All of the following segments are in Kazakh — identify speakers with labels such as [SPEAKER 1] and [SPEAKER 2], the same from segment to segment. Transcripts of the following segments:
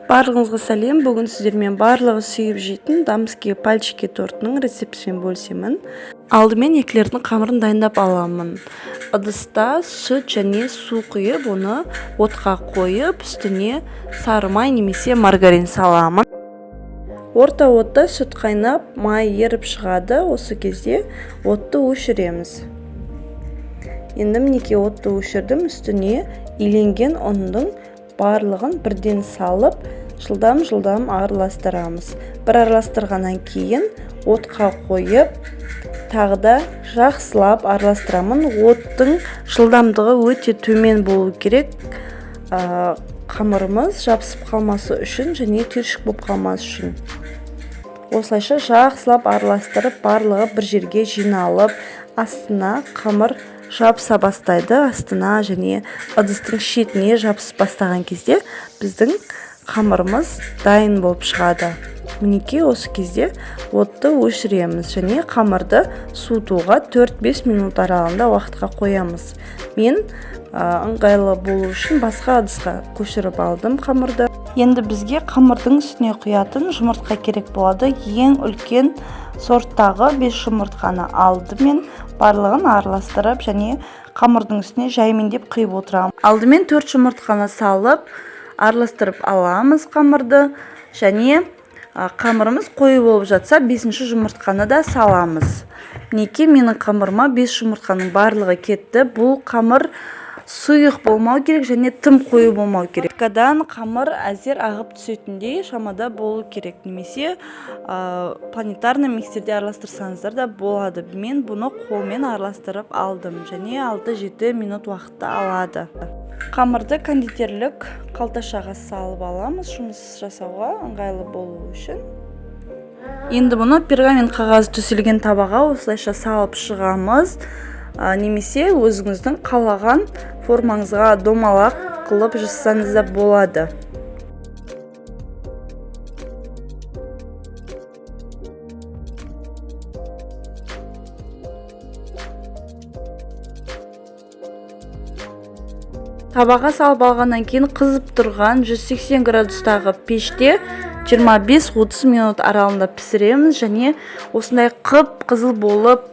[SPEAKER 1] Барлығыңызға сәлем. Бүгін сіздермен барлығы сүйіп жейтін дамский пальчики тортының рецептімен бөлісемін. Алдымен эклердің қамырын дайындап аламын. Ыдыста сүт және су құйып, оны отқа қойып, үстіне сары май немесе маргарин саламын. Орта отта сүт қайнап, май еріп шығады. Осы кезде отты өшіреміз. Енді мінекей отты өшірдім. Үстіне иленген ұндың барлығын бірден салып, жылдам араластырамыз. Бір араластырғаннан кейін отқа қойып, тағы да жақсылап араластырамын. Оттың жылдамдығы өте төмен болу керек. Қамырымыз жабысып қалмасы үшін және түйіршік болып қалмасы үшін. Осылайша жақсылап араластырып, барлығы бір жерге жиналып, астына қамыр жабыса бастайды. Астына және ыдыстың шетіне жабысып бастаған кезде біздің қамырымыз дайын болып шығады. Мінекей осы кезде отты өшіреміз және қамырды суытуға 4-5 минут аралығында уақытқа қоямыз. Мен ыңғайлы болу үшін басқа ыдысқа көшіріп алдым қамырды. Енді бізге қамырдың үстіне құятын жұмыртқа керек болады. Ең үлкен сорттағы 5 жұмыртқаны алдымен барлығын араластырып және қамырдың үстіне жаймендеп құйып отырамын. Алдымен 4 жұмыртқаны салып, араластырып аламыз қамырды және қамырымыз қою болып жатса 5-ші жұмыртқаны да саламыз. Мінекей менің қамырыма 5 жұмыртқаның барлығы кетті. Бұл қамыр сұйық болмау керек және тым қою болмау керек. Қадан қамыр әзер ағып түсетіндей шамада болу керек. Немесе планетарный миксерде араластырсаңыздар да болады. Мен бұны қолмен араластырып алдым және 6-7 минут уақытты алады. Қамырды кондитерлік қалташаға салып аламыз, жұмыс жасауға ыңғайлы болу үшін. Енді бұны пергамент қағазы төселген табаға осылайша салып шығамыз. Немесе өзіңіздің қалаған формаңызға домалақ қылып жасасаңыз да болады. Табаға салып алғаннан кейін қызып тұрған 180 градустағы пеште 25-30 минут аралығында пісіреміз және осындай қып-қызыл болып,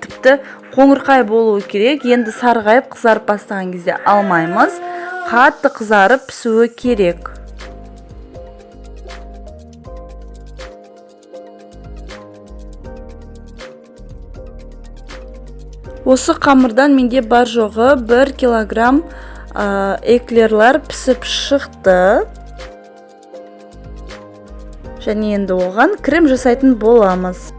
[SPEAKER 1] тіпті қоңырқай болуы керек. Енді сарғайып қызарып бастаған кезде алмаймыз. Қатты қызарып пісуі керек. Осы қамырдан менде бар жоғы 1 килограмм эклерлар пісіп шықты. Және енді оған крем жасайтын боламыз.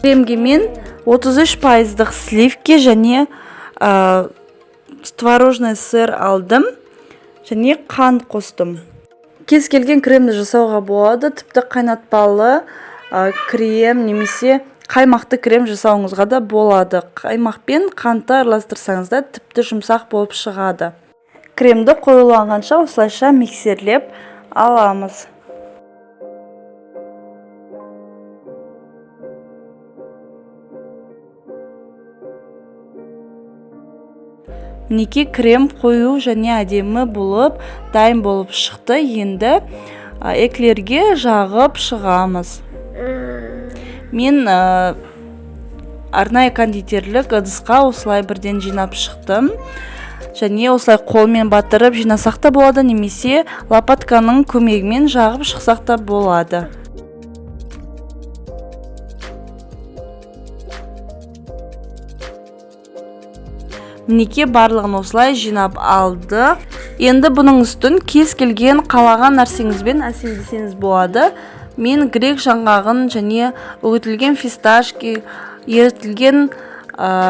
[SPEAKER 1] Кремге мен 33% сливки және творожный сыр алдым және қант қостым. Кез келген кремді жасауға болады. Тіпті қайнатпалы крем немесе қаймақты крем жасауыңызға да болады. Қаймақпен қантты араластырсаңызда тіпті жұмсақ болып шығады. Кремді қоюланғанша осылайша миксерлеп аламыз. Мінекей крем қою және әдемі болып, дайын болып шықты. Енді эклерге жағып шығамыз. Мен арнайы кондитерлік ыдысқа осылай бірден жинап шықтым. Және осылай қолмен батырып жинасақ та болады, немесе лопатканың көмегімен жағып шықсақ та болады. Мінекей барлығын осылай жинап алдық. Енді бұның үстін кез келген қалаған нәрсеңізбен әсемдесеңіз болады. Мен грек жаңғағын және үгітілген фисташки, ерітілген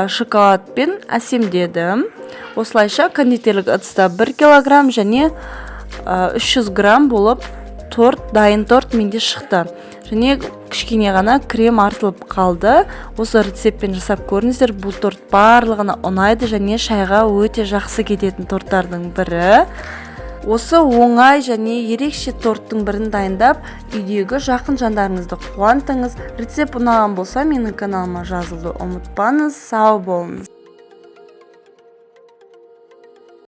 [SPEAKER 1] шоколадпен әсемдедім. Осылайша кондитерлік ыдыста 1 килограмм және 300 грамм болып дайын торт менде шықты. Және кішкене ғана крем артылып қалды. Осы рецептпен жасап көріңіздер. Бұл торт барлығына ұнайды және шайға өте жақсы кететін торттардың бірі. Осы оңай және ерекше торттың бірін дайындап, үйдегі жақын жандарыңызды қуантыңыз. Рецепт ұнаған болса, менің каналыма жазылуды ұмытпаңыз. Сау болыңыз.